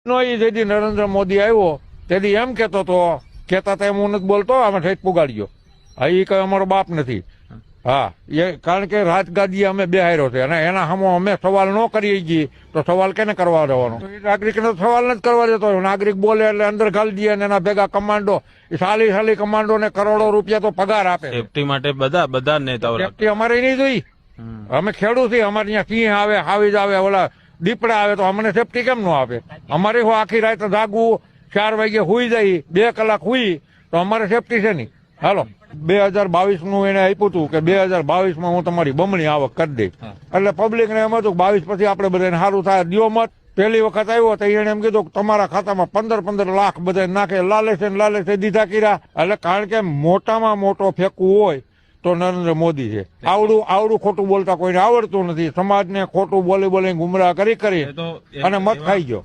નો ઈ જેથી નરેન્દ્ર મોદી આવ્યો તેથી એમ કેતા હતા એમ હું નથી બોલતો, અમે ઠેઠ પુગાડ્યો. હા, એ કઈ અમારો બાપ નથી. હા, એ કારણ કે રાજગાદી અમે બેહાર્યો છે અને એના સામો અમે સવાલ ન કરી ગઈ તો સવાલ કેને કરવા દેવાનો? નાગરિકને સવાલ નથી કરવા દેતો. નાગરિક બોલે એટલે અંદર ઘાલી દે અને એના ભેગા કમાન્ડો, સાલી કમાન્ડો ને કરોડો રૂપિયા તો પગાર આપે. સેફટી માટે બધા નેતાઓ સેફટી અમારે નહીં જોઈ. અમે ખેડૂત છીએ, અમારે ત્યાં સિંહ આવે, હાવીજ આવે, ઓલા દીપડા આવે તો અમને સેફટી કેમ ન આપે? અમારે આખી રાત જાગવું, 4 વાગે હુઈ જાય, 2 કલાક હુઈ તો અમારે સેફટી છે નહીં. હાલો, 2022 નું એને આપ્યું હતું કે 2022 હું તમારી બમણી આવક કરી દઈશ. એટલે પબ્લિક ને એમ હતું 22 પછી આપણે બધાને સારું થાય, દિયો મત. પહેલી વખત આવ્યો તો એને એમ કીધું કે તમારા ખાતામાં 15 લાખ બધા નાખે, લાલચે દીધા કર્યા. એટલે કારણ કે મોટામાં મોટો ફેંકવું હોય તો નરેન્દ્ર મોદી છે. આવડું ખોટું બોલતા કોઈને આવડતું નથી. સમાજને ખોટું બોલી ગુમરાહ કરી અને મત ખાઈ ગયો.